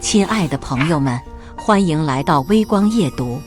亲爱的朋友们，欢迎来到微光夜读。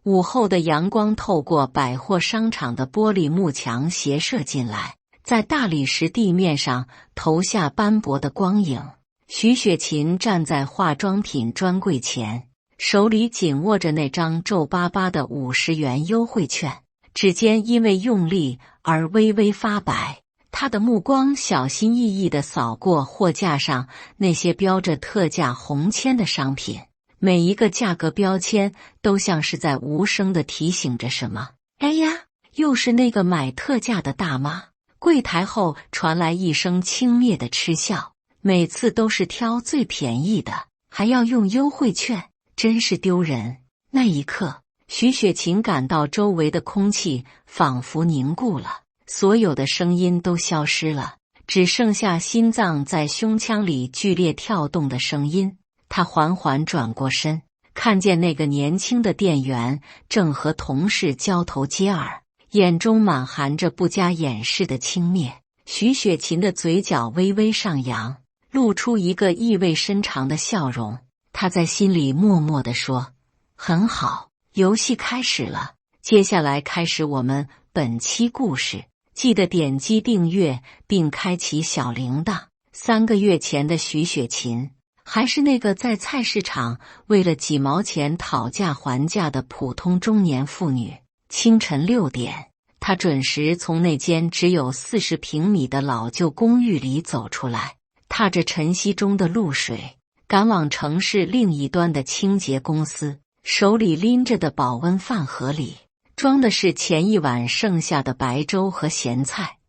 午后的阳光透过百货商场的玻璃幕墙斜射进来，在大理石地面上投下斑驳的光影。徐雪琴站在化妆品专柜前，手里紧握着那张皱巴巴的50元优惠券，指尖因为用力而微微发白。他的目光小心翼翼地扫过货架上那些标着特价红签的商品，每一个价格标签都像是在无声地提醒着什么。哎呀，又是那个买特价的大妈！柜台后传来一声轻蔑的嗤笑，每次都是挑最便宜的，还要用优惠券，真是丢人。那一刻，徐雪琴感到周围的空气仿佛凝固了。所有的声音都消失了，只剩下心脏在胸腔里剧烈跳动的声音。他缓缓转过身，看见那个年轻的店员正和同事交头接耳，眼中满含着不加掩饰的轻蔑。徐雪琴的嘴角微微上扬，露出一个意味深长的笑容。她在心里默默地说：很好，游戏开始了，接下来开始我们本期故事。记得点击订阅并开启小铃铛。3个月前的徐雪琴，还是那个在菜市场为了几毛钱讨价还价的普通中年妇女。清晨6点，她准时从那间只有40平米的老旧公寓里走出来，踏着晨曦中的露水，赶往城市另一端的清洁公司。手里拎着的保温饭盒里装的是前一晚剩下的白粥和咸菜，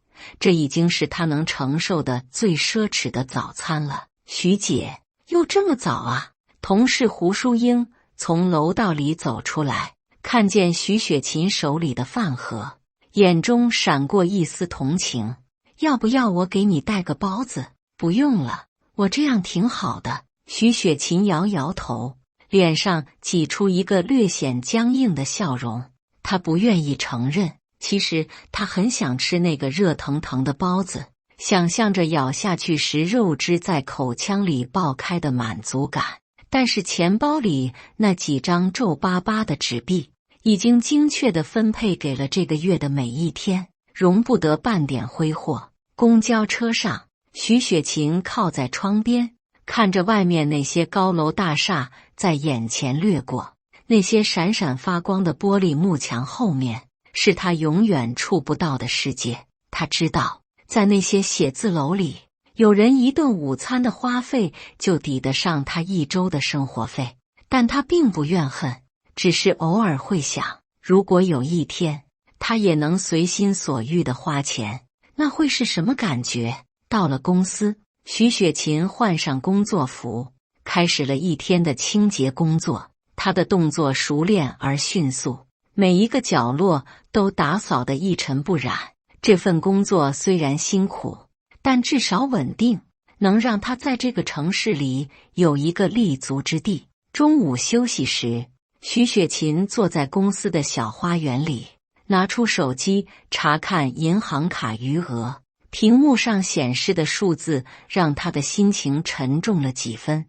这已经是他能承受的最奢侈的早餐了。徐姐，又这么早啊？同事胡淑英从楼道里走出来，看见徐雪琴手里的饭盒，眼中闪过一丝同情。要不要我给你带个包子？不用了，我这样挺好的。徐雪琴摇摇头，脸上挤出一个略显僵硬的笑容。他不愿意承认，其实他很想吃那个热腾腾的包子，想象着咬下去时肉汁在口腔里爆开的满足感。但是钱包里那几张皱巴巴的纸币已经精确地分配给了这个月的每一天，容不得半点挥霍。公交车上，徐雪琴靠在窗边，看着外面那些高楼大厦在眼前掠过。那些闪闪发光的玻璃幕墙后面，是他永远触不到的世界。他知道，在那些写字楼里，有人一顿午餐的花费就抵得上他1周的生活费。但他并不怨恨，只是偶尔会想，如果有一天，他也能随心所欲地花钱，那会是什么感觉？到了公司，徐雪琴换上工作服，开始了一天的清洁工作。他的动作熟练而迅速，每一个角落都打扫得一尘不染。这份工作虽然辛苦，但至少稳定，能让他在这个城市里有一个立足之地。中午休息时，徐雪琴坐在公司的小花园里，拿出手机查看银行卡余额。屏幕上显示的数字让他的心情沉重了几分，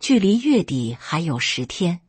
距离月底还有10天。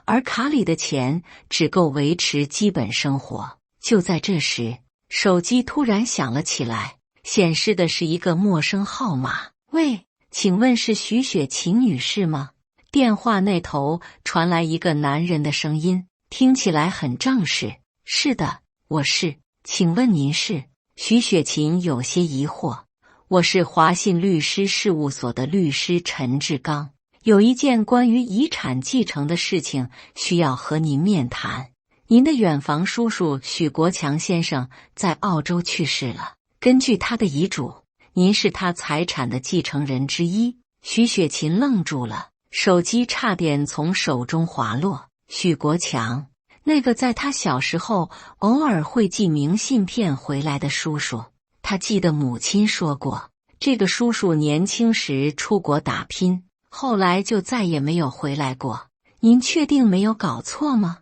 而卡里的钱只够维持基本生活。就在这时，手机突然响了起来，显示的是一个陌生号码。喂，请问是徐雪琴女士吗？电话那头传来一个男人的声音，听起来很正式。是的，我是。请问您是？徐雪琴有些疑惑。我是华信律师事务所的律师陈志刚。有一件关于遗产继承的事情需要和您面谈。您的远房叔叔许国强先生在澳洲去世了，根据他的遗嘱，您是他财产的继承人之一。徐雪琴愣住了，手机差点从手中滑落。许国强，那个在他小时候偶尔会寄明信片回来的叔叔。他记得母亲说过，这个叔叔年轻时出国打拼，后来就再也没有回来过。您确定没有搞错吗？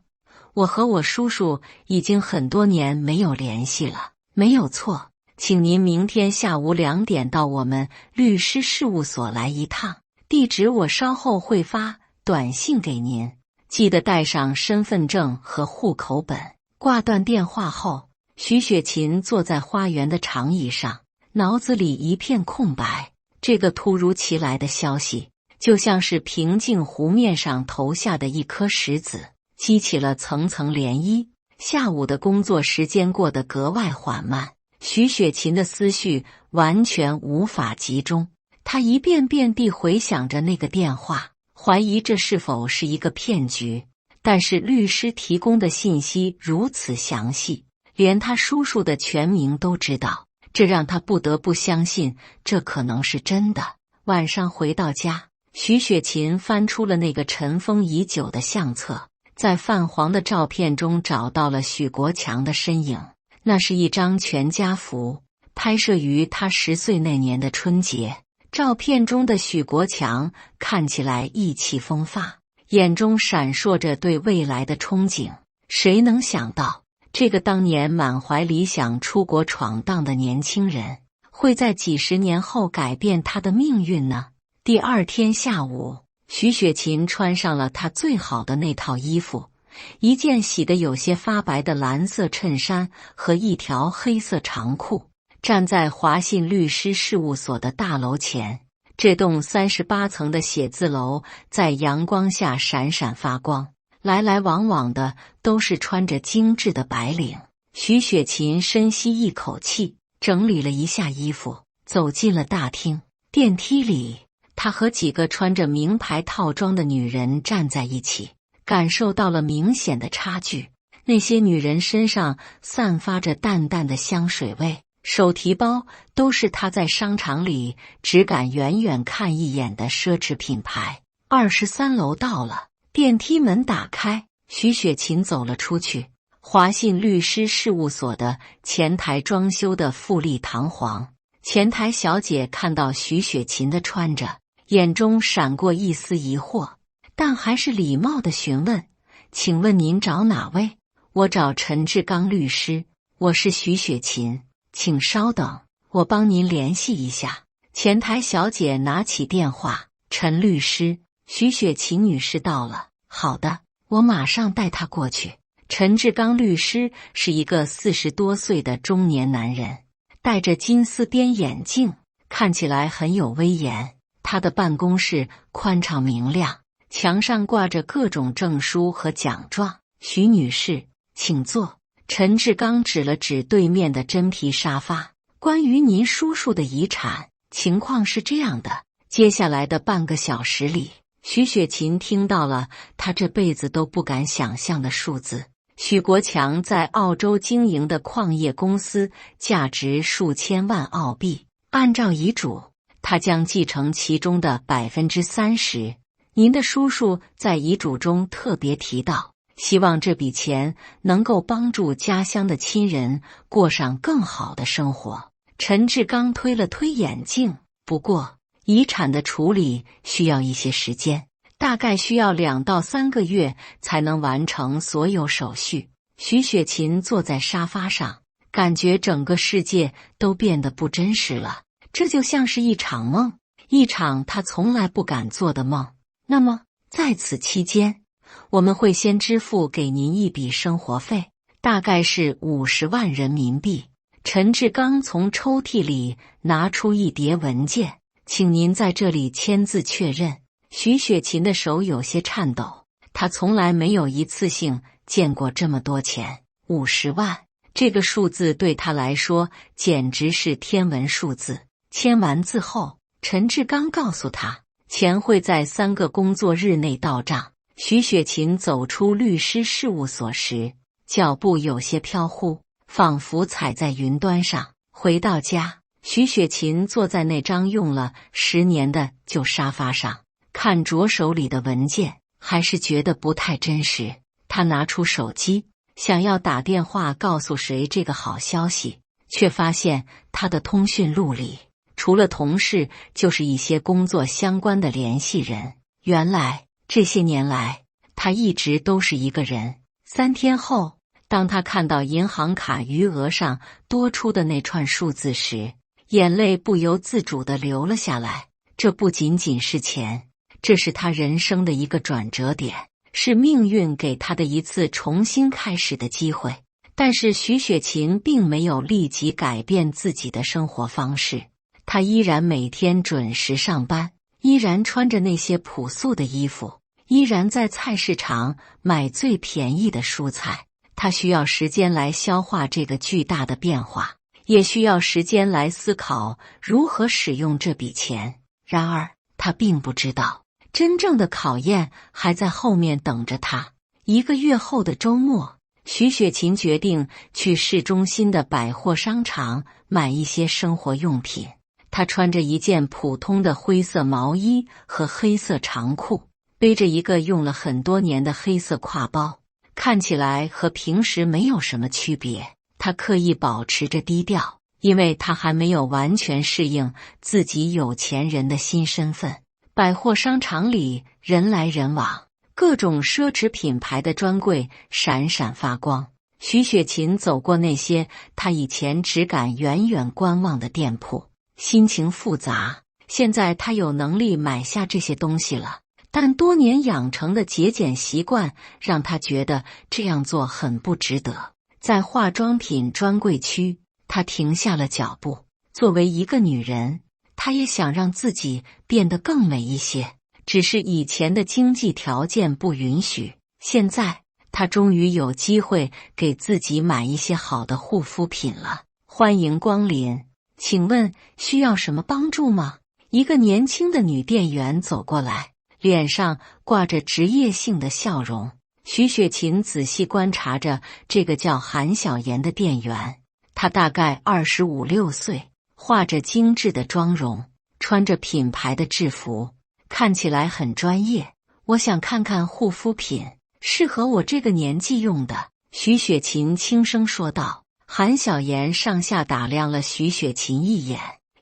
我和我叔叔已经很多年没有联系了。没有错，请您明天下午2点到我们律师事务所来一趟。地址我稍后会发短信给您，记得带上身份证和户口本。挂断电话后，徐雪琴坐在花园的长椅上，脑子里一片空白。这个突如其来的消息，就像是平静湖面上投下的一颗石子，激起了层层涟漪。下午的工作时间过得格外缓慢，徐雪琴的思绪完全无法集中。她一遍遍地回想着那个电话，怀疑这是否是一个骗局。但是律师提供的信息如此详细，连他叔叔的全名都知道，这让他不得不相信这可能是真的。晚上回到家，徐雪琴翻出了那个尘封已久的相册，在泛黄的照片中找到了许国强的身影。那是一张全家福，拍摄于他10岁那年的春节。照片中的许国强看起来意气风发，眼中闪烁着对未来的憧憬。谁能想到，这个当年满怀理想出国闯荡的年轻人，会在几十年后改变他的命运呢？第二天下午，徐雪琴穿上了她最好的那套衣服，一件洗得有些发白的蓝色衬衫和一条黑色长裤，站在华信律师事务所的大楼前。这栋38层的写字楼在阳光下闪闪发光，来来往往的都是穿着精致的白领。徐雪琴深吸一口气，整理了一下衣服，走进了大厅。电梯里，她和几个穿着名牌套装的女人站在一起，感受到了明显的差距。那些女人身上散发着淡淡的香水味，手提包都是她在商场里只敢远远看一眼的奢侈品牌。23楼到了，电梯门打开，徐雪琴走了出去。华信律师事务所的前台装修的富丽堂皇，前台小姐看到徐雪琴的穿着，眼中闪过一丝疑惑，但还是礼貌地询问：“请问您找哪位？”“我找陈志刚律师，我是徐雪琴，请稍等，我帮您联系一下。”前台小姐拿起电话：“陈律师，徐雪琴女士到了。”“好的，我马上带她过去。”陈志刚律师是一个40多岁的中年男人，戴着金丝边眼镜，看起来很有威严。他的办公室宽敞明亮，墙上挂着各种证书和奖状。“徐女士，请坐。”陈志刚指了指对面的真皮沙发。“关于您叔叔的遗产，情况是这样的。”接下来的半个小时里，徐雪琴听到了他这辈子都不敢想象的数字。许国强在澳洲经营的矿业公司价值数千万澳币，按照遗嘱，他将继承其中的30%。您的叔叔在遗嘱中特别提到，希望这笔钱能够帮助家乡的亲人过上更好的生活。陈志刚推了推眼镜，不过遗产的处理需要一些时间，大概需要2到3个月才能完成所有手续。徐雪琴坐在沙发上，感觉整个世界都变得不真实了。这就像是一场梦，一场她从来不敢做的梦。那么，在此期间，我们会先支付给您一笔生活费，大概是50万人民币。陈志刚从抽屉里拿出一叠文件，请您在这里签字确认。徐雪琴的手有些颤抖，她从来没有一次性见过这么多钱。50万，这个数字对她来说简直是天文数字。签完字后，陈志刚告诉她，钱会在3个工作日内到账。徐雪琴走出律师事务所时，脚步有些飘忽，仿佛踩在云端上。回到家，徐雪琴坐在那张用了10年的旧沙发上，看着手里的文件，还是觉得不太真实。她拿出手机，想要打电话告诉谁这个好消息，却发现她的通讯录里除了同事，就是一些工作相关的联系人。原来这些年来，她一直都是一个人。3天后，当她看到银行卡余额上多出的那串数字时，眼泪不由自主地流了下来。这不仅仅是钱，这是他人生的一个转折点，是命运给他的一次重新开始的机会。但是徐雪琴并没有立即改变自己的生活方式，她依然每天准时上班，依然穿着那些朴素的衣服，依然在菜市场买最便宜的蔬菜。她需要时间来消化这个巨大的变化，也需要时间来思考如何使用这笔钱。然而，她并不知道，真正的考验还在后面等着她。1个月后的周末，徐雪琴决定去市中心的百货商场买一些生活用品。她穿着一件普通的灰色毛衣和黑色长裤，背着一个用了很多年的黑色挎包，看起来和平时没有什么区别。她刻意保持着低调，因为她还没有完全适应自己有钱人的新身份。百货商场里人来人往，各种奢侈品牌的专柜闪闪发光。徐雪琴走过那些她以前只敢远远观望的店铺，心情复杂。现在她有能力买下这些东西了，但多年养成的节俭习惯让她觉得这样做很不值得。在化妆品专柜区，她停下了脚步。作为一个女人，她也想让自己变得更美一些，只是以前的经济条件不允许。现在她终于有机会给自己买一些好的护肤品了。欢迎光临，请问需要什么帮助吗？一个年轻的女店员走过来，脸上挂着职业性的笑容。徐雪琴仔细观察着这个叫韩小妍的店员，她大概25、26岁，画着精致的妆容，穿着品牌的制服，看起来很专业。我想看看护肤品，适合我这个年纪用的。徐雪琴轻声说道。韩小妍上下打量了徐雪琴一眼，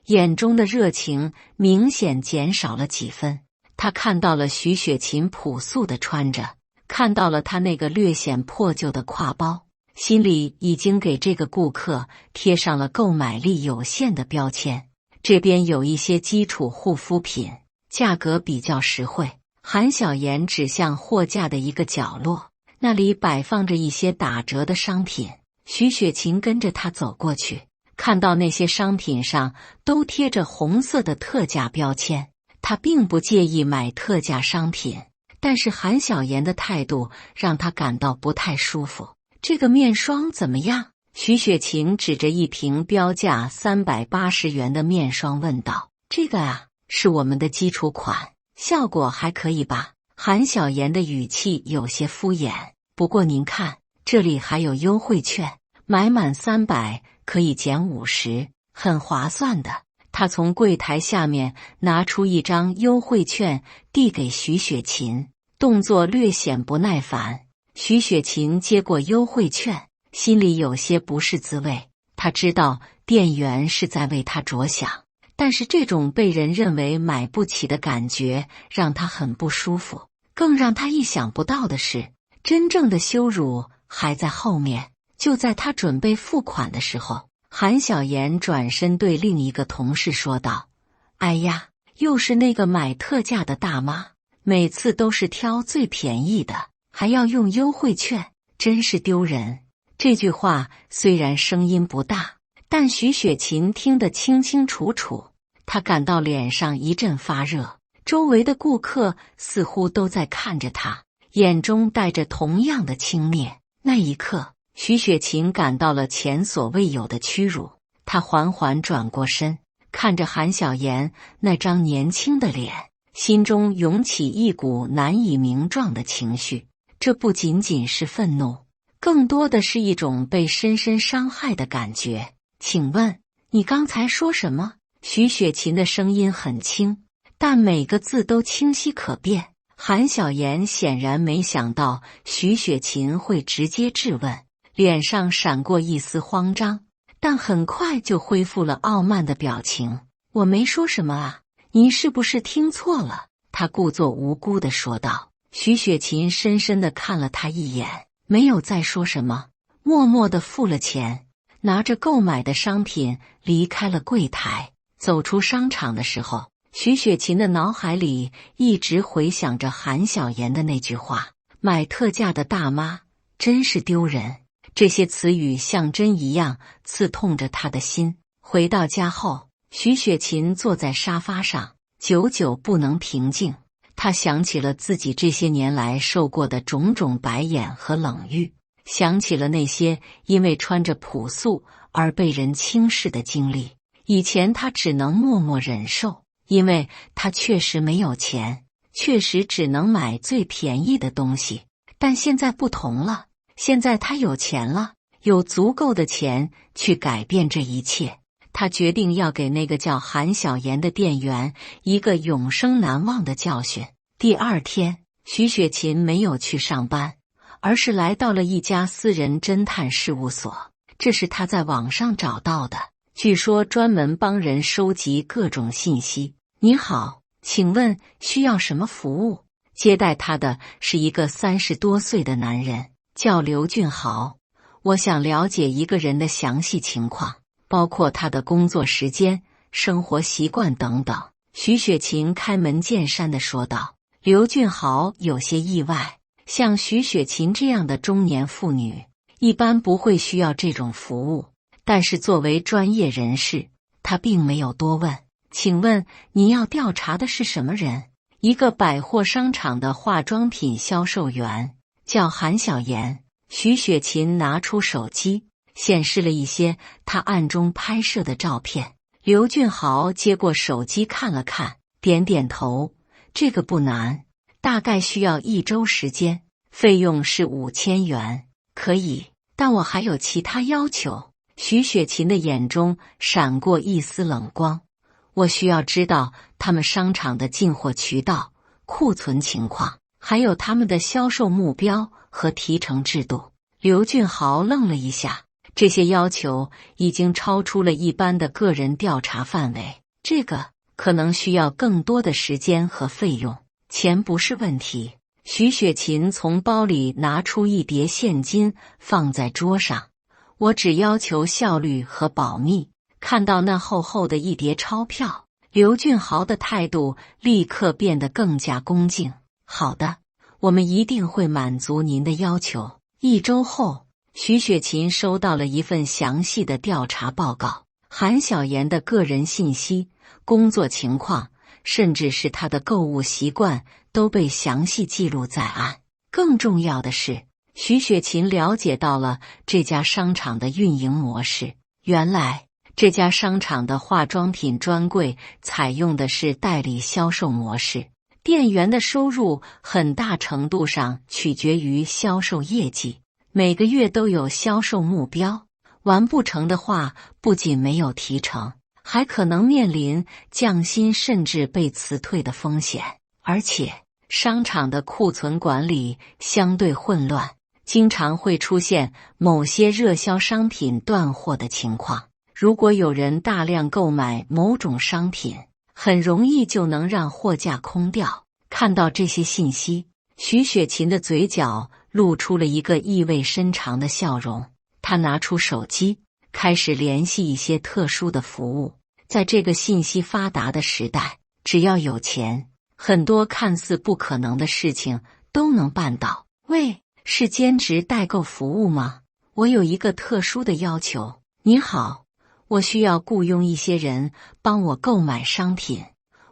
眼中的热情明显减少了几分。她看到了徐雪琴朴素的穿着，看到了她那个略显破旧的挎包，心里已经给这个顾客贴上了购买力有限的标签。这边有一些基础护肤品，价格比较实惠。韩小妍指向货架的一个角落，那里摆放着一些打折的商品。徐雪琴跟着他走过去，看到那些商品上都贴着红色的特价标签。他并不介意买特价商品，但是韩小妍的态度让他感到不太舒服。这个面霜怎么样？徐雪琴指着一瓶标价380元的面霜问道。这个啊，是我们的基础款，效果还可以吧？韩小妍的语气有些敷衍。不过您看，这里还有优惠券，买满300可以减50，很划算的。他从柜台下面拿出一张优惠券递给徐雪琴，动作略显不耐烦。徐雪琴接过优惠券，心里有些不是滋味。他知道店员是在为他着想，但是这种被人认为买不起的感觉让他很不舒服。更让他意想不到的是，真正的羞辱还在后面。就在他准备付款的时候，韩小妍转身对另一个同事说道：哎呀，又是那个买特价的大妈，每次都是挑最便宜的，还要用优惠券，真是丢人。这句话虽然声音不大，但徐雪琴听得清清楚楚。她感到脸上一阵发热，周围的顾客似乎都在看着她，眼中带着同样的轻蔑。那一刻，徐雪琴感到了前所未有的屈辱。她缓缓转过身，看着韩小妍那张年轻的脸，心中涌起一股难以名状的情绪。这不仅仅是愤怒，更多的是一种被深深伤害的感觉。请问，你刚才说什么？徐雪琴的声音很轻，但每个字都清晰可辨。韩小妍显然没想到徐雪琴会直接质问，脸上闪过一丝慌张，但很快就恢复了傲慢的表情。我没说什么啊，您是不是听错了？他故作无辜地说道。徐雪琴深深地看了他一眼，没有再说什么，默默地付了钱，拿着购买的商品离开了柜台。走出商场的时候，徐雪琴的脑海里一直回想着韩小妍的那句话：“买特价的大妈真是丢人。”这些词语像针一样刺痛着她的心。回到家后，徐雪琴坐在沙发上，久久不能平静。她想起了自己这些年来受过的种种白眼和冷遇，想起了那些因为穿着朴素而被人轻视的经历。以前她只能默默忍受，因为她确实没有钱，确实只能买最便宜的东西。但现在不同了，现在她有钱了，有足够的钱去改变这一切。她决定要给那个叫韩小妍的店员一个永生难忘的教训。第二天，徐雪琴没有去上班，而是来到了一家私人侦探事务所。这是她在网上找到的，据说专门帮人收集各种信息。你好，请问需要什么服务？接待她的是一个30多岁的男人，叫刘俊豪。我想了解一个人的详细情况，包括他的工作时间、生活习惯等等。徐雪琴开门见山地说道。刘俊豪有些意外，像徐雪琴这样的中年妇女，一般不会需要这种服务。但是作为专业人士，他并没有多问。请问你要调查的是什么人？一个百货商场的化妆品销售员，叫韩小妍。徐雪琴拿出手机，显示了一些他暗中拍摄的照片。刘俊豪接过手机看了看，点点头。这个不难，大概需要1周时间，费用是5000元。可以，但我还有其他要求。徐雪琴的眼中闪过一丝冷光。我需要知道他们商场的进货渠道、库存情况，还有他们的销售目标和提成制度。刘俊豪愣了一下，这些要求已经超出了一般的个人调查范围，这个可能需要更多的时间和费用。钱不是问题。徐雪琴从包里拿出一叠现金放在桌上。我只要求效率和保密。看到那厚厚的一叠钞票，刘俊豪的态度立刻变得更加恭敬。好的，我们一定会满足您的要求。1周后，徐雪琴收到了一份详细的调查报告，韩小妍的个人信息、工作情况，甚至是她的购物习惯都被详细记录在案。更重要的是，徐雪琴了解到了这家商场的运营模式。原来，这家商场的化妆品专柜采用的是代理销售模式，店员的收入很大程度上取决于销售业绩，每个月都有销售目标，完不成的话，不仅没有提成，还可能面临降薪甚至被辞退的风险。而且，商场的库存管理相对混乱，经常会出现某些热销商品断货的情况。如果有人大量购买某种商品，很容易就能让货架空掉。看到这些信息，徐雪琴的嘴角露出了一个意味深长的笑容。她拿出手机，开始联系一些特殊的服务。在这个信息发达的时代，只要有钱，很多看似不可能的事情都能办到。喂，是兼职代购服务吗？我有一个特殊的要求。你好，我需要雇佣一些人帮我购买商品，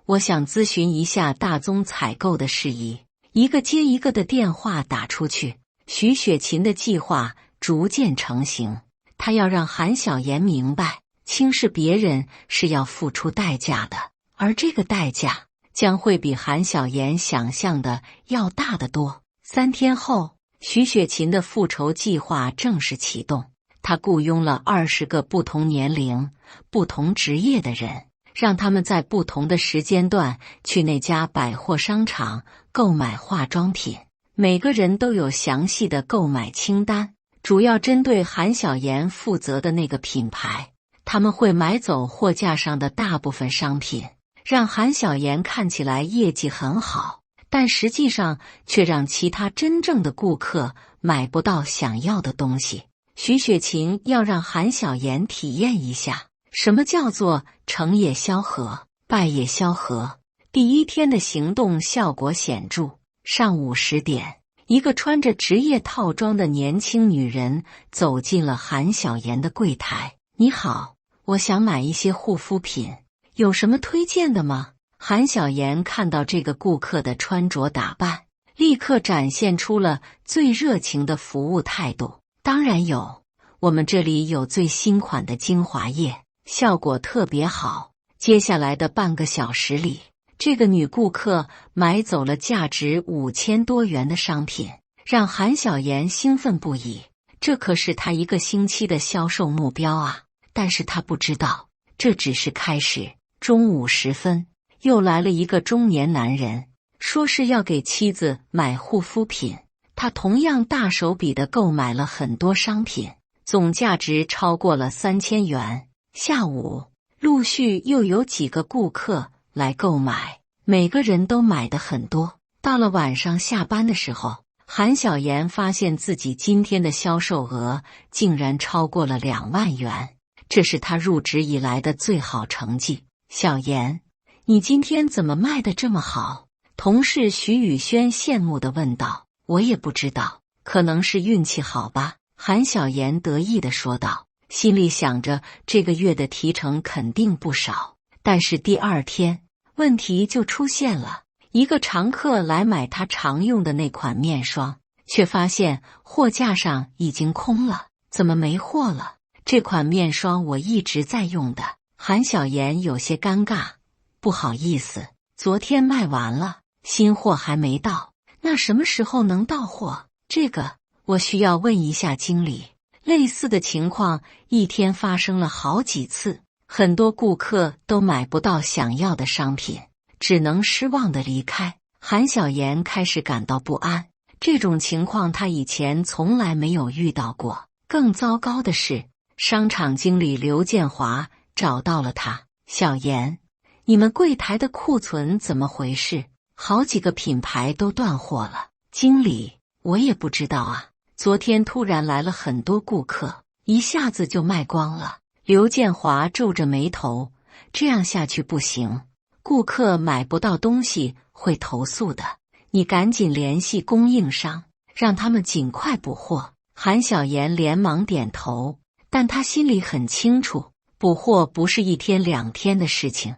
我想咨询一下大宗采购的事宜。一个接一个的电话打出去，徐雪琴的计划逐渐成型。她要让韩小妍明白，轻视别人是要付出代价的，而这个代价将会比韩小妍想象的要大得多。3天后，徐雪琴的复仇计划正式启动。他雇佣了20个不同年龄、不同职业的人，让他们在不同的时间段去那家百货商场购买化妆品。每个人都有详细的购买清单，主要针对韩小妍负责的那个品牌。他们会买走货架上的大部分商品，让韩小妍看起来业绩很好，但实际上却让其他真正的顾客买不到想要的东西。徐雪琴要让韩小妍体验一下什么叫做成也萧何，败也萧何。第一天的行动效果显著。上午10点，一个穿着职业套装的年轻女人走进了韩小妍的柜台。你好，我想买一些护肤品，有什么推荐的吗？韩小妍看到这个顾客的穿着打扮，立刻展现出了最热情的服务态度。当然有，我们这里有最新款的精华液，效果特别好。接下来的半个小时里，这个女顾客买走了价值5000多元的商品，让韩小妍兴奋不已。这可是她1个星期的销售目标啊！但是她不知道，这只是开始。中午时分，又来了一个中年男人，说是要给妻子买护肤品。他同样大手笔地购买了很多商品，总价值超过了3000元。下午，陆续又有几个顾客来购买，每个人都买的很多。到了晚上下班的时候，韩小妍发现自己今天的销售额竟然超过了2万元，这是她入职以来的最好成绩。小妍，你今天怎么卖得这么好？同事徐宇轩羡慕地问道。我也不知道，可能是运气好吧。韩小妍得意地说道，心里想着这个月的提成肯定不少。但是第2天，问题就出现了。一个常客来买他常用的那款面霜，却发现货架上已经空了。怎么没货了？这款面霜我一直在用的。韩小妍有些尴尬，不好意思，昨天卖完了，新货还没到。那什么时候能到货？这个我需要问一下经理。类似的情况一天发生了好几次，很多顾客都买不到想要的商品，只能失望地离开。韩小妍开始感到不安，这种情况她以前从来没有遇到过。更糟糕的是，商场经理刘建华找到了她。小妍，你们柜台的库存怎么回事？好几个品牌都断货了。经理，我也不知道啊，昨天突然来了很多顾客，一下子就卖光了。刘建华皱着眉头，这样下去不行，顾客买不到东西会投诉的，你赶紧联系供应商，让他们尽快补货。韩小妍连忙点头，但她心里很清楚，补货不是1天2天的事情，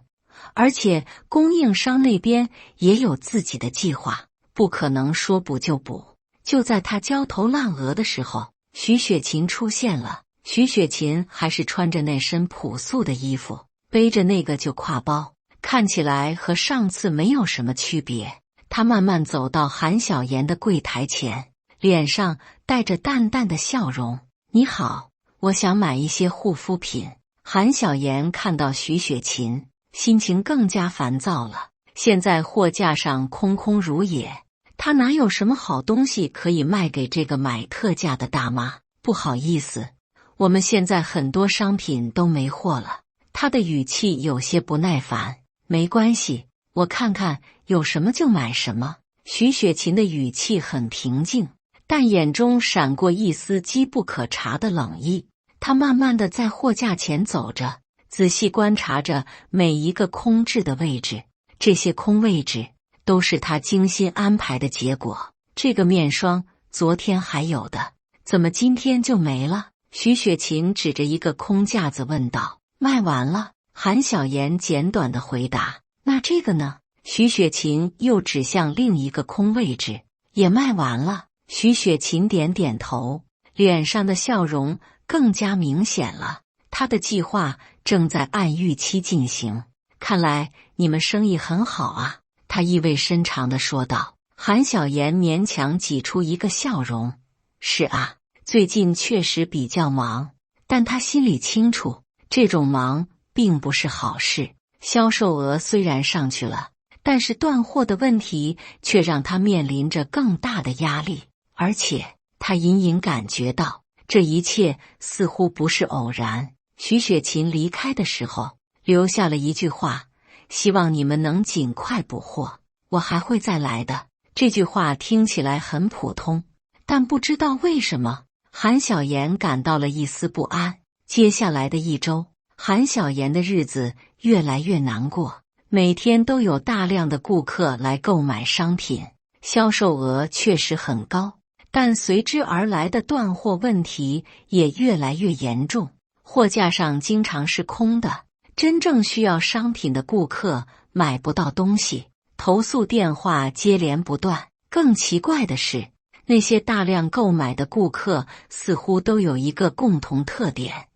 而且供应商那边也有自己的计划，不可能说补就补。就在他焦头烂额的时候，徐雪琴出现了。徐雪琴还是穿着那身朴素的衣服，背着那个旧挎包，看起来和上次没有什么区别。她慢慢走到韩小妍的柜台前，脸上带着淡淡的笑容。你好，我想买一些护肤品。韩小妍看到徐雪琴，心情更加烦躁了。现在货架上空空如也，她哪有什么好东西可以卖给这个买特价的大妈？不好意思，我们现在很多商品都没货了。她的语气有些不耐烦。没关系，我看看有什么就买什么。徐雪琴的语气很平静，但眼中闪过一丝机不可察的冷意。她慢慢地在货架前走着，仔细观察着每一个空置的位置。这些空位置都是她精心安排的结果。这个面霜昨天还有的，怎么今天就没了？徐雪琴指着一个空架子问道。卖完了。韩小妍简短的回答。那这个呢？徐雪琴又指向另一个空位置。也卖完了。徐雪琴点点头，脸上的笑容更加明显了。她的计划正在按预期进行。看来你们生意很好啊，她意味深长地说道。韩小妍勉强挤出一个笑容。是啊，最近确实比较忙，但她心里清楚，这种忙并不是好事。销售额虽然上去了，但是断货的问题却让她面临着更大的压力。而且她隐隐感觉到，这一切似乎不是偶然。徐雪琴离开的时候留下了一句话，希望你们能尽快补货，我还会再来的。这句话听起来很普通，但不知道为什么，韩小妍感到了一丝不安。接下来的1周，韩小妍的日子越来越难过。每天都有大量的顾客来购买商品，销售额确实很高，但随之而来的断货问题也越来越严重，货架上经常是空的，真正需要商品的顾客买不到东西，投诉电话接连不断。更奇怪的是，那些大量购买的顾客似乎都有一个共同特点，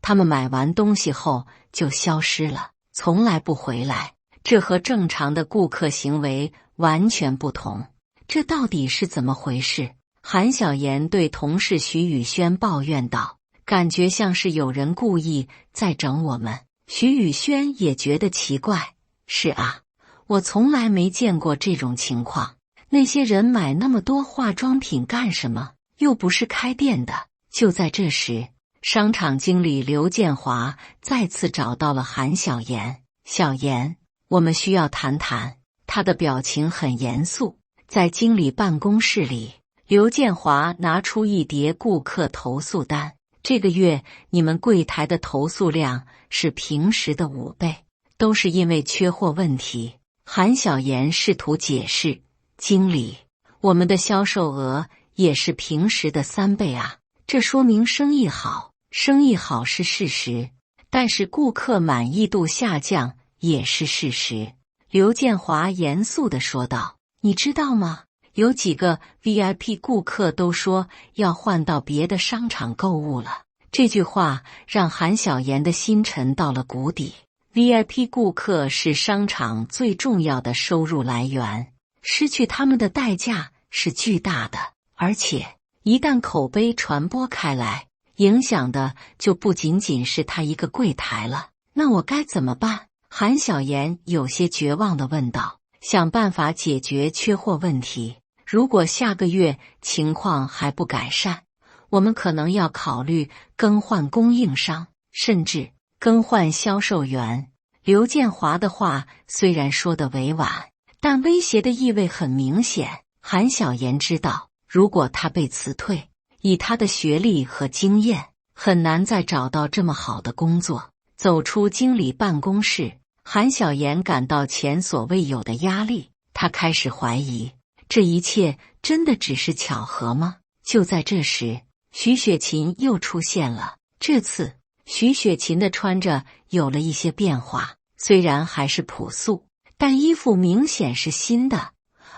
他们买完东西后就消失了，从来不回来。这和正常的顾客行为完全不同，这到底是怎么回事？韩小妍对同事徐宇轩抱怨道，感觉像是有人故意在整我们。徐宇轩也觉得奇怪，是啊，我从来没见过这种情况。那些人买那么多化妆品干什么？又不是开店的。就在这时，商场经理刘建华再次找到了韩小妍。小妍，我们需要谈谈。他的表情很严肃。在经理办公室里，刘建华拿出一叠顾客投诉单。这个月你们柜台的投诉量是平时的5倍，都是因为缺货问题。韩小妍试图解释，经理，我们的销售额也是平时的3倍啊，这说明生意好，生意好是事实，但是顾客满意度下降也是事实。刘建华严肃地说道，你知道吗？有几个 VIP 顾客都说要换到别的商场购物了。这句话让韩小妍的心沉到了谷底。VIP 顾客是商场最重要的收入来源，失去他们的代价是巨大的，而且一旦口碑传播开来，影响的就不仅仅是他一个柜台了。那我该怎么办？韩小妍有些绝望地问道。想办法解决缺货问题，如果下个月情况还不改善，我们可能要考虑更换供应商，甚至更换销售员。刘建华的话虽然说得委婉，但威胁的意味很明显。韩小妍知道，如果他被辞退，以他的学历和经验，很难再找到这么好的工作。走出经理办公室，韩小妍感到前所未有的压力，她开始怀疑，这一切真的只是巧合吗？就在这时，徐雪琴又出现了。这次，徐雪琴的穿着有了一些变化，虽然还是朴素，但衣服明显是新的，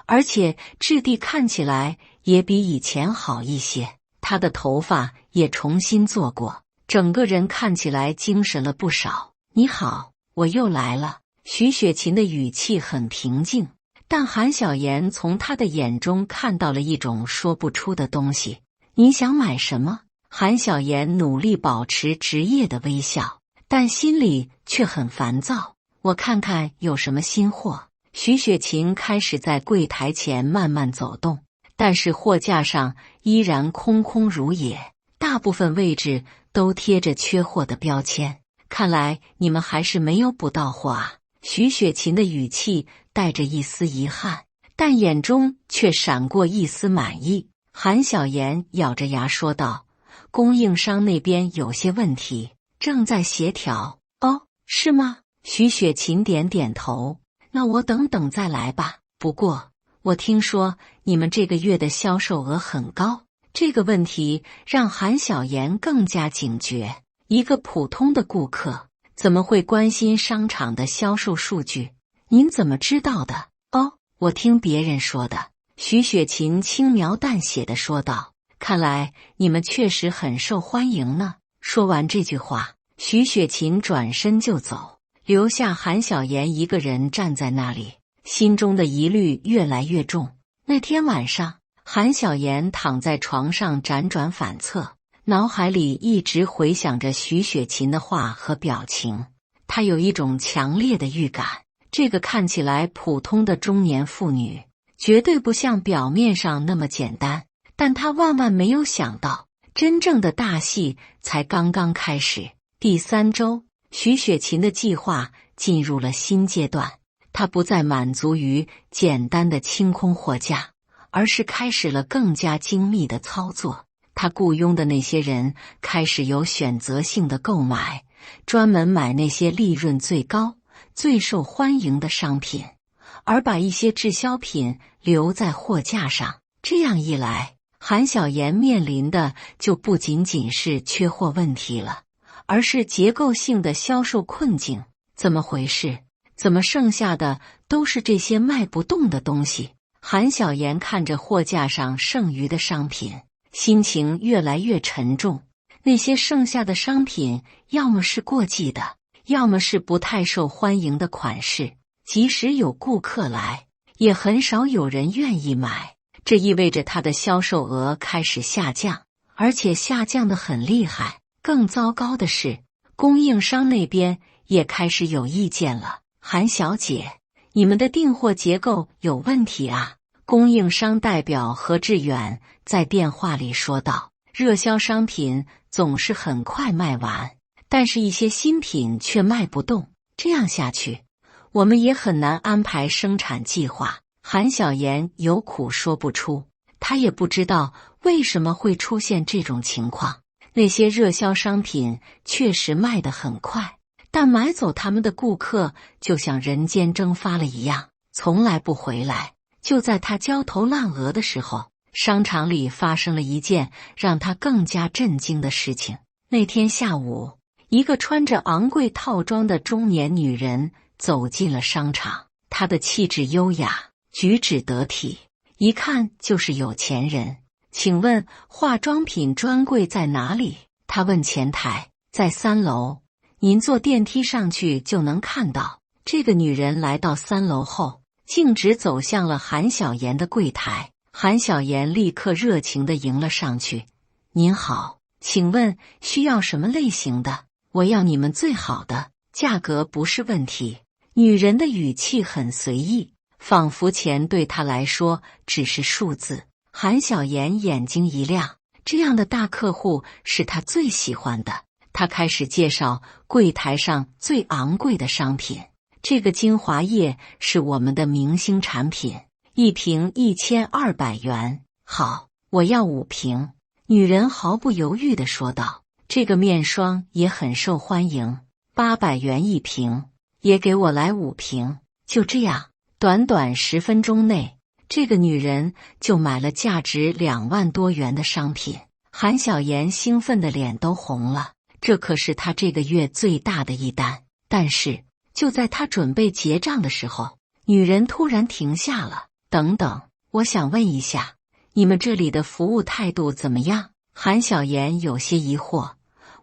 而且质地看起来也比以前好一些。她的头发也重新做过，整个人看起来精神了不少。你好，我又来了。徐雪琴的语气很平静，但韩小妍从她的眼中看到了一种说不出的东西。你想买什么？韩小妍努力保持职业的微笑，但心里却很烦躁。我看看有什么新货。徐雪琴开始在柜台前慢慢走动，但是货架上依然空空如也，大部分位置都贴着缺货的标签。看来你们还是没有补到货啊。徐雪琴的语气带着一丝遗憾，但眼中却闪过一丝满意。韩小妍咬着牙说道，供应商那边有些问题，正在协调。哦，是吗？徐雪琴点点头，那我等等再来吧。不过我听说你们这个月的销售额很高。这个问题让韩小妍更加警觉，一个普通的顾客怎么会关心商场的销售数据？您怎么知道的？哦，我听别人说的。徐雪琴轻描淡写地说道，看来你们确实很受欢迎呢。说完这句话，徐雪琴转身就走，留下韩小妍一个人站在那里，心中的疑虑越来越重。那天晚上，韩小妍躺在床上辗转反侧，脑海里一直回想着徐雪琴的话和表情。她有一种强烈的预感，这个看起来普通的中年妇女绝对不像表面上那么简单。但她万万没有想到，真正的大戏才刚刚开始。第3周，徐雪琴的计划进入了新阶段。她不再满足于简单的清空货架，而是开始了更加精密的操作。他雇佣的那些人开始有选择性的购买，专门买那些利润最高、最受欢迎的商品，而把一些滞销品留在货架上。这样一来，韩小妍面临的就不仅仅是缺货问题了，而是结构性的销售困境。怎么回事？怎么剩下的都是这些卖不动的东西？韩小妍看着货架上剩余的商品，心情越来越沉重。那些剩下的商品要么是过季的，要么是不太受欢迎的款式，即使有顾客来，也很少有人愿意买。这意味着它的销售额开始下降，而且下降得很厉害。更糟糕的是，供应商那边也开始有意见了。韩小姐，你们的订货结构有问题啊！供应商代表何志远在电话里说道。热销商品总是很快卖完，但是一些新品却卖不动。这样下去，我们也很难安排生产计划。韩小妍有苦说不出，她也不知道为什么会出现这种情况。那些热销商品确实卖得很快，但买走他们的顾客就像人间蒸发了一样，从来不回来。就在他焦头烂额的时候，商场里发生了一件让他更加震惊的事情。那天下午，一个穿着昂贵套装的中年女人走进了商场，她的气质优雅，举止得体，一看就是有钱人。请问化妆品专柜在哪里？她问前台。在3楼，您坐电梯上去就能看到。这个女人来到3楼后，径直走向了韩小妍的柜台。韩小妍立刻热情地迎了上去。您好，请问需要什么类型的？我要你们最好的，价格不是问题。女人的语气很随意，仿佛钱对她来说只是数字。韩小妍眼睛一亮，这样的大客户是她最喜欢的。她开始介绍柜台上最昂贵的商品。这个精华液是我们的明星产品，一瓶1200元。好，我要5瓶。女人毫不犹豫地说道。这个面霜也很受欢迎，800元一瓶，也给我来5瓶。就这样，短短10分钟内，这个女人就买了价值2万多元的商品。韩小妍兴奋的脸都红了，这可是她这个月最大的一单。但是就在她准备结账的时候，女人突然停下了。等等，我想问一下，你们这里的服务态度怎么样？韩小妍有些疑惑。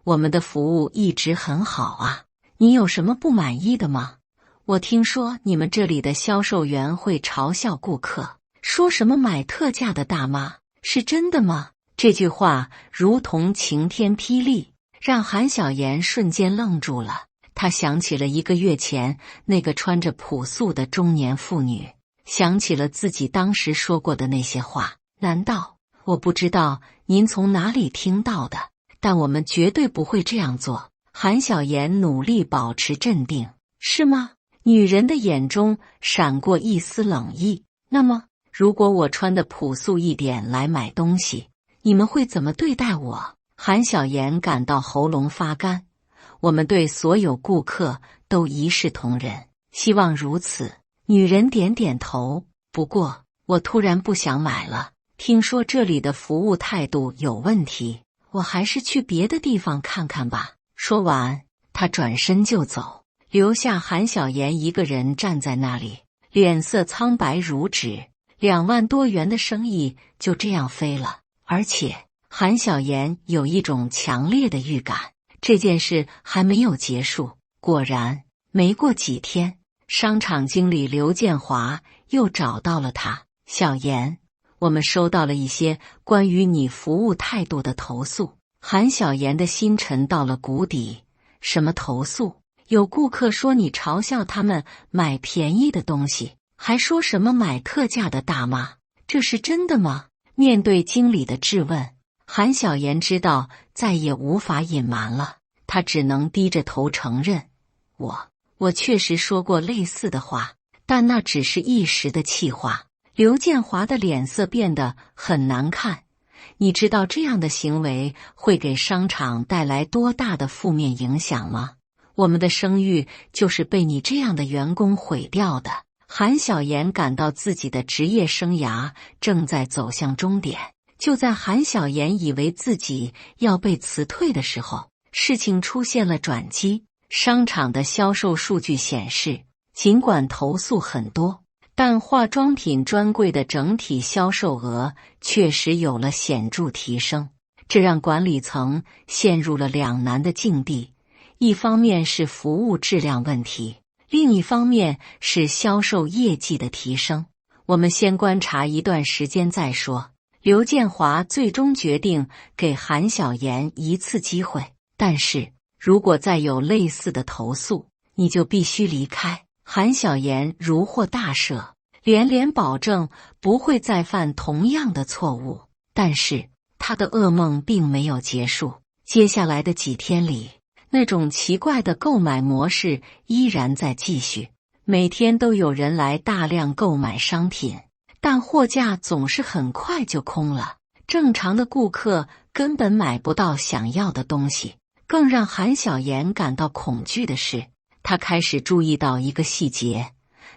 我们的服务一直很好啊，你有什么不满意的吗？我听说你们这里的销售员会嘲笑顾客，说什么买特价的大妈，是真的吗？这句话如同晴天霹雳，让韩小妍瞬间愣住了。她想起了1个月前那个穿着朴素的中年妇女，想起了自己当时说过的那些话。难道？我不知道您从哪里听到的，但我们绝对不会这样做。韩小妍努力保持镇定。是吗？女人的眼中闪过一丝冷意。那么，如果我穿的朴素一点来买东西，你们会怎么对待我？韩小妍感到喉咙发干。我们对所有顾客都一视同仁，希望如此。女人点点头。不过，我突然不想买了。听说这里的服务态度有问题，我还是去别的地方看看吧。说完，他转身就走，留下韩小妍一个人站在那里，脸色苍白如纸。2万多元的生意就这样飞了，而且韩小妍有一种强烈的预感，这件事还没有结束。果然，没过几天，商场经理刘建华又找到了他。小妍，我们收到了一些关于你服务态度的投诉。韩小妍的心沉到了谷底。什么投诉？有顾客说你嘲笑他们买便宜的东西，还说什么买特价的大妈，这是真的吗？面对经理的质问，韩小妍知道再也无法隐瞒了，她只能低着头承认，我确实说过类似的话，但那只是一时的气话。刘建华的脸色变得很难看。你知道这样的行为会给商场带来多大的负面影响吗？我们的声誉就是被你这样的员工毁掉的。韩小妍感到自己的职业生涯正在走向终点。就在韩小妍以为自己要被辞退的时候，事情出现了转机。商场的销售数据显示，尽管投诉很多，但化妆品专柜的整体销售额确实有了显著提升，这让管理层陷入了两难的境地。一方面是服务质量问题，另一方面是销售业绩的提升。我们先观察一段时间再说。刘建华最终决定给韩小妍一次机会，但是如果再有类似的投诉，你就必须离开。韩小妍如获大赦，连连保证不会再犯同样的错误。但是他的噩梦并没有结束，接下来的几天里，那种奇怪的购买模式依然在继续。每天都有人来大量购买商品，但货架总是很快就空了。正常的顾客根本买不到想要的东西。更让韩小妍感到恐惧的是，她开始注意到一个细节：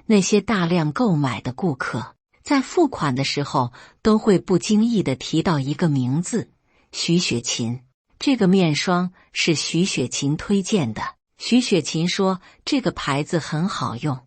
那些大量购买的顾客在付款的时候都会不经意地提到一个名字——徐雪琴。这个面霜是徐雪琴推荐的。徐雪琴说这个牌子很好用，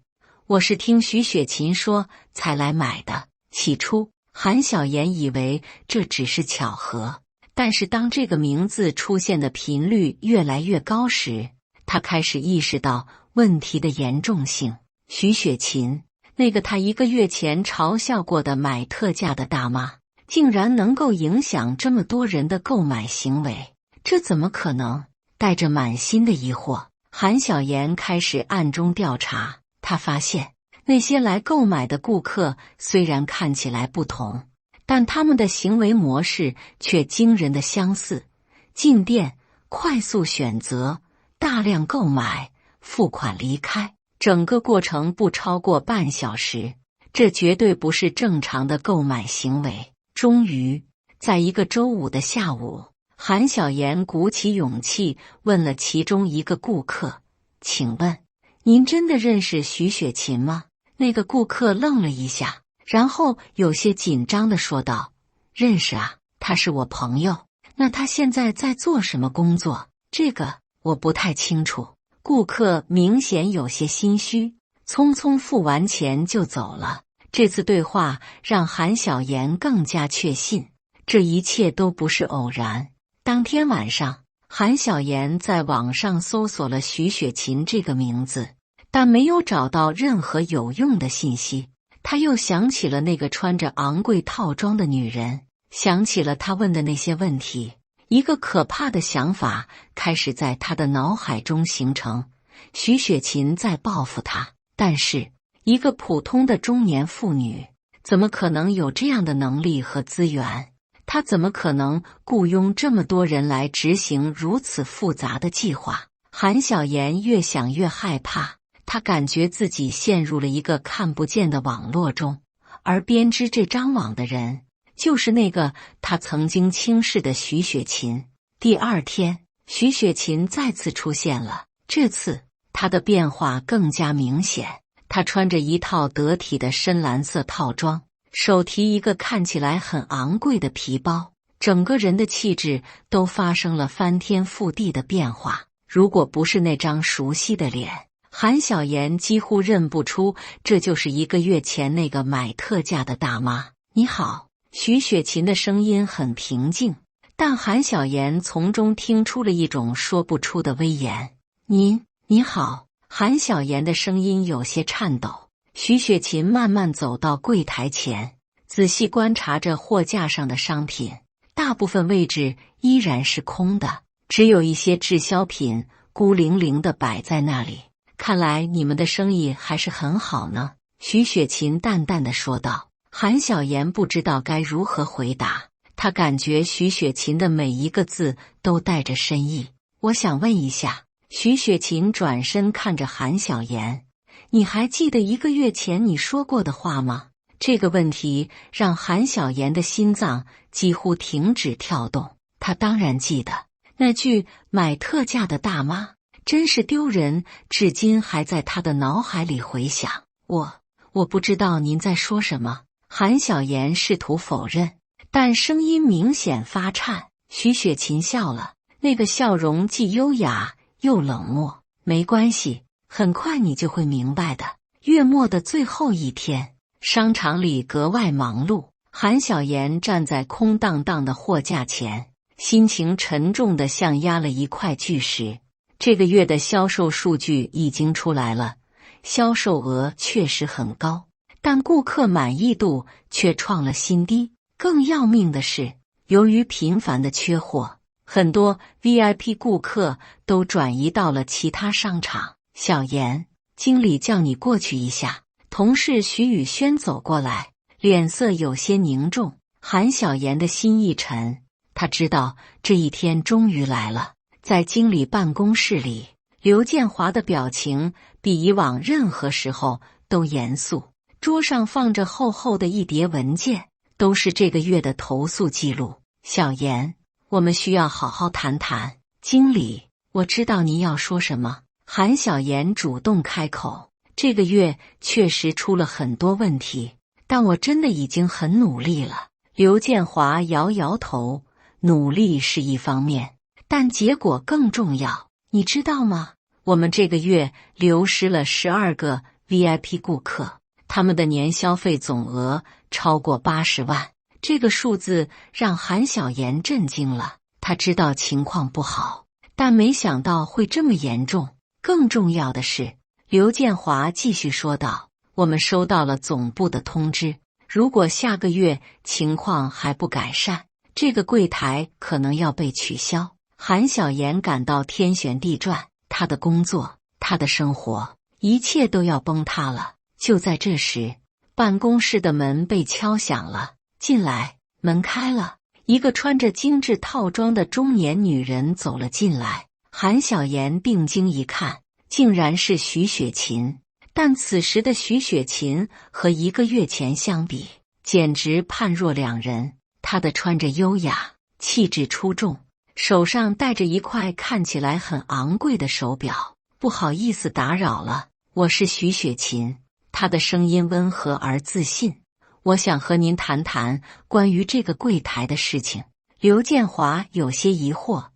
我是听徐雪琴说才来买的。起初，韩小妍以为这只是巧合，但是当这个名字出现的频率越来越高时，她开始意识到问题的严重性。徐雪琴，那个她1个月前嘲笑过的买特价的大妈，竟然能够影响这么多人的购买行为，这怎么可能？带着满心的疑惑，韩小妍开始暗中调查。她发现那些来购买的顾客虽然看起来不同，但他们的行为模式却惊人的相似。进店、快速选择、大量购买、付款离开，整个过程不超过半小时。这绝对不是正常的购买行为。终于，在一个周五的下午，韩小妍鼓起勇气问了其中一个顾客：“请问，您真的认识徐雪琴吗？”那个顾客愣了一下，然后有些紧张地说道：“认识啊，他是我朋友。那他现在在做什么工作？”“这个我不太清楚。”顾客明显有些心虚，匆匆付完钱就走了。这次对话让韩小妍更加确信，这一切都不是偶然。当天晚上，韩小妍在网上搜索了徐雪琴这个名字，但没有找到任何有用的信息。他又想起了那个穿着昂贵套装的女人，想起了他问的那些问题。一个可怕的想法开始在他的脑海中形成：徐雪琴在报复他。但是，一个普通的中年妇女，怎么可能有这样的能力和资源？她怎么可能雇佣这么多人来执行如此复杂的计划？韩小妍越想越害怕。他感觉自己陷入了一个看不见的网络中，而编织这张网的人就是那个他曾经轻视的徐雪琴。第二天，徐雪琴再次出现了，这次她的变化更加明显。她穿着一套得体的深蓝色套装，手提一个看起来很昂贵的皮包，整个人的气质都发生了翻天覆地的变化。如果不是那张熟悉的脸，韩小妍几乎认不出这就是1个月前那个买特价的大妈。“你好。”徐雪琴的声音很平静，但韩小妍从中听出了一种说不出的威严。“你好。”韩小妍的声音有些颤抖。徐雪琴慢慢走到柜台前，仔细观察着货架上的商品，大部分位置依然是空的，只有一些滞销品孤零零地摆在那里。“看来你们的生意还是很好呢。”徐雪琴淡淡地说道。韩小妍不知道该如何回答，她感觉徐雪琴的每一个字都带着深意。“我想问一下。”徐雪琴转身看着韩小妍，“你还记得1个月前你说过的话吗？”这个问题让韩小妍的心脏几乎停止跳动。她当然记得那句“买特价的大妈”，真是丢人，至今还在他的脑海里回响。我不知道您在说什么。韩小妍试图否认，但声音明显发颤。徐雪琴笑了，那个笑容既优雅又冷漠。没关系，很快你就会明白的。月末的最后一天，商场里格外忙碌。韩小妍站在空荡荡的货架前，心情沉重的像压了一块巨石。这个月的销售数据已经出来了，销售额确实很高，但顾客满意度却创了新低。更要命的是，由于频繁的缺货，很多 VIP 顾客都转移到了其他商场。小妍，经理叫你过去一下。同事徐宇轩走过来，脸色有些凝重。韩小妍的心一沉，他知道这一天终于来了。在经理办公室里，刘建华的表情比以往任何时候都严肃。桌上放着厚厚的一叠文件，都是这个月的投诉记录。小妍，我们需要好好谈谈。经理，我知道您要说什么。韩小妍主动开口，这个月确实出了很多问题，但我真的已经很努力了。刘建华摇摇头，努力是一方面，但结果更重要。你知道吗？我们这个月流失了12个 VIP 顾客，他们的年消费总额超过80万。这个数字让韩小妍震惊了。他知道情况不好，但没想到会这么严重。更重要的是，刘建华继续说道，我们收到了总部的通知，如果下个月情况还不改善，这个柜台可能要被取消。韩小妍感到天旋地转，她的工作，她的生活，一切都要崩塌了。就在这时，办公室的门被敲响了。进来，门开了，一个穿着精致套装的中年女人走了进来。韩小妍定睛一看，竟然是徐雪琴。但此时的徐雪琴和1个月前相比，简直判若两人。她的穿着优雅，气质出众，手上戴着一块看起来很昂贵的手表。不好意思打扰了，我是徐雪琴。她的声音温和而自信。我想和您谈谈关于这个柜台的事情。刘建华有些疑惑，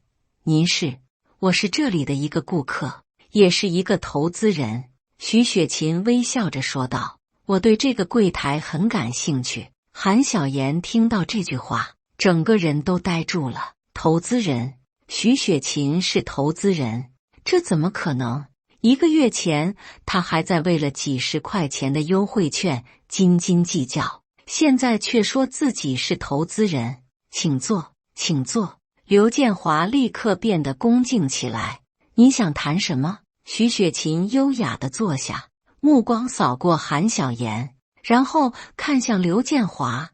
您是？我是这里的一个顾客，也是一个投资人。徐雪琴微笑着说道，我对这个柜台很感兴趣。韩小妍听到这句话，整个人都呆住了。投资人？徐雪琴是投资人？这怎么可能？1个月前，他还在为了几十块钱的优惠券斤斤计较，现在却说自己是投资人。请坐，请坐。刘建华立刻变得恭敬起来。你想谈什么？徐雪琴优雅地坐下，目光扫过韩小妍，然后看向刘建华。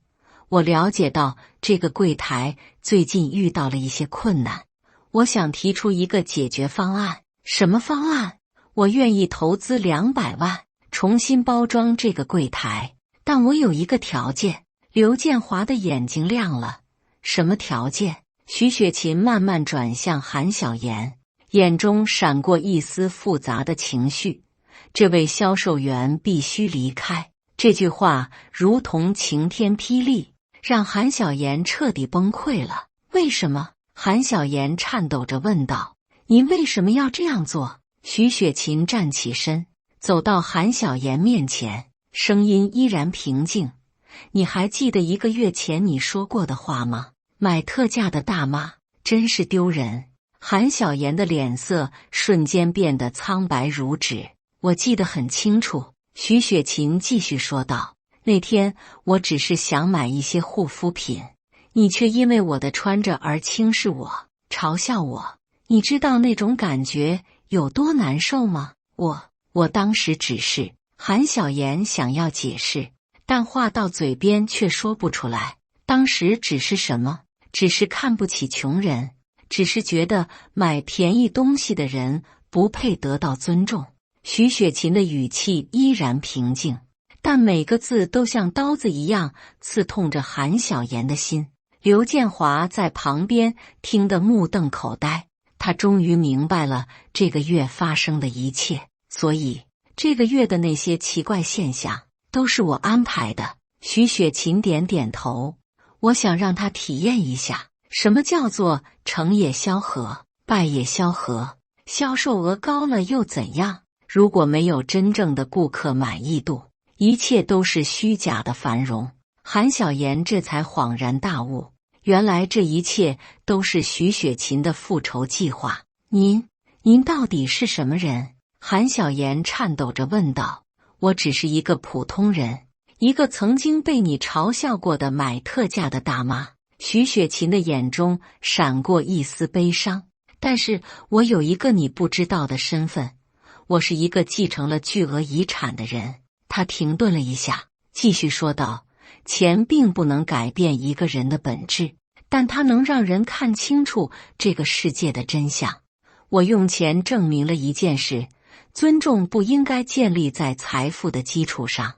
我了解到这个柜台最近遇到了一些困难，我想提出一个解决方案。什么方案？我愿意投资200万，重新包装这个柜台，但我有一个条件。刘建华的眼睛亮了。什么条件？徐雪琴慢慢转向韩小妍，眼中闪过一丝复杂的情绪。这位销售员必须离开。这句话如同晴天霹雳，让韩小妍彻底崩溃了。为什么？韩小妍颤抖着问道。你为什么要这样做？徐雪琴站起身，走到韩小妍面前，声音依然平静。你还记得1个月前你说过的话吗？买特价的大妈，真是丢人。韩小妍的脸色瞬间变得苍白如纸。我记得很清楚，徐雪琴继续说道。那天我只是想买一些护肤品，你却因为我的穿着而轻视我，嘲笑我。你知道那种感觉有多难受吗？我当时只是……韩小妍想要解释，但话到嘴边却说不出来。当时只是什么？只是看不起穷人，只是觉得买便宜东西的人不配得到尊重。徐雪琴的语气依然平静，但每个字都像刀子一样刺痛着韩小妍的心。刘建华在旁边听得目瞪口呆，他终于明白了这个月发生的一切，所以这个月的那些奇怪现象都是我安排的。徐雪琴点点头，我想让他体验一下什么叫做成也萧何，败也萧何，销售额高了又怎样？如果没有真正的顾客满意度，一切都是虚假的繁荣。韩小妍这才恍然大悟，原来这一切都是徐雪琴的复仇计划。您到底是什么人？韩小妍颤抖着问道。我只是一个普通人，一个曾经被你嘲笑过的买特价的大妈。徐雪琴的眼中闪过一丝悲伤。但是我有一个你不知道的身份，我是一个继承了巨额遗产的人。他停顿了一下，继续说道，钱并不能改变一个人的本质，但它能让人看清楚这个世界的真相。我用钱证明了一件事，尊重不应该建立在财富的基础上，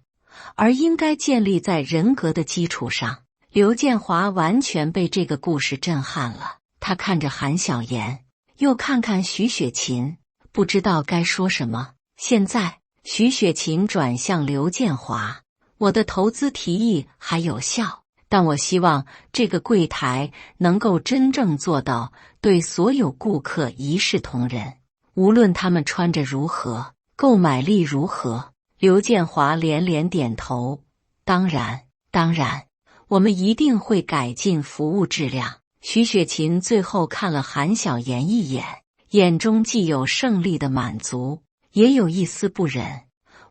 而应该建立在人格的基础上。刘建华完全被这个故事震撼了，他看着韩小妍，又看看徐雪琴，不知道该说什么。现在，徐雪琴转向刘建华，我的投资提议还有效，但我希望这个柜台能够真正做到对所有顾客一视同仁，无论他们穿着如何，购买力如何。刘建华连连点头，当然，我们一定会改进服务质量。徐雪琴最后看了韩小妍一眼，眼中既有胜利的满足，也有一丝不忍。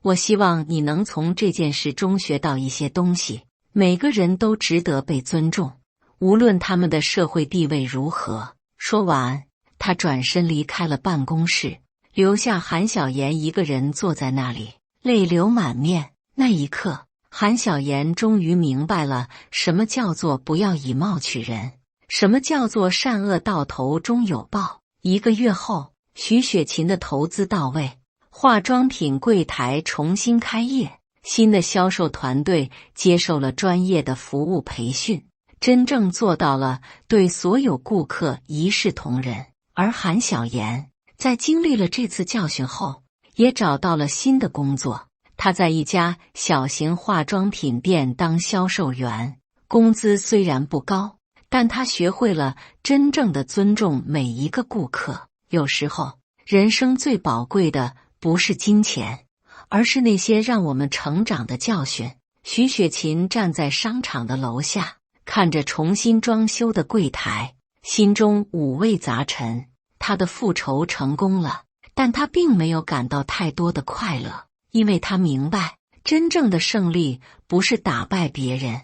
我希望你能从这件事中学到一些东西。每个人都值得被尊重，无论他们的社会地位如何。说完，他转身离开了办公室，留下韩小妍一个人坐在那里，泪流满面。那一刻，韩小妍终于明白了什么叫做不要以貌取人，什么叫做善恶到头终有报。1个月后，徐雪琴的投资到位，化妆品柜台重新开业，新的销售团队接受了专业的服务培训，真正做到了对所有顾客一视同仁。而韩小妍在经历了这次教训后，也找到了新的工作。她在一家小型化妆品店当销售员，工资虽然不高，但她学会了真正的尊重每一个顾客。有时候，人生最宝贵的不是金钱，而是那些让我们成长的教训。徐雪琴站在商场的楼下，看着重新装修的柜台，心中五味杂陈。她的复仇成功了，但她并没有感到太多的快乐，因为她明白，真正的胜利不是打败别人，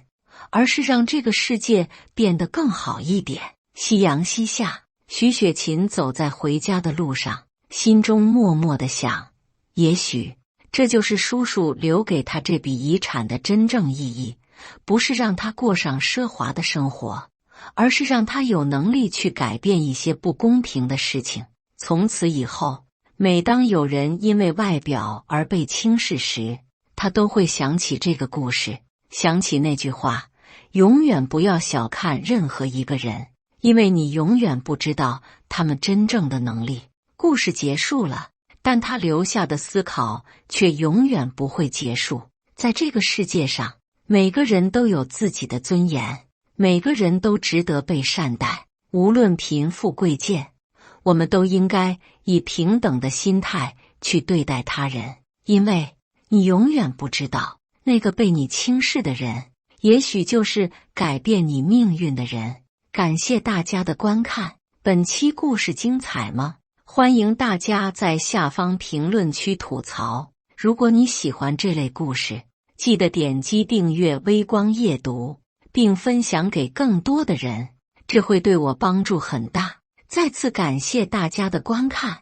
而是让这个世界变得更好一点。夕阳西下，徐雪琴走在回家的路上，心中默默地想，也许这就是叔叔留给他这笔遗产的真正意义，不是让他过上奢华的生活，而是让他有能力去改变一些不公平的事情。从此以后，每当有人因为外表而被轻视时，他都会想起这个故事，想起那句话，永远不要小看任何一个人，因为你永远不知道他们真正的能力。故事结束了，但他留下的思考却永远不会结束。在这个世界上，每个人都有自己的尊严，每个人都值得被善待，无论贫富贵贱，我们都应该以平等的心态去对待他人，因为你永远不知道，那个被你轻视的人，也许就是改变你命运的人。感谢大家的观看，本期故事精彩吗？欢迎大家在下方评论区吐槽。如果你喜欢这类故事，记得点击订阅微光夜读，并分享给更多的人，这会对我帮助很大。再次感谢大家的观看。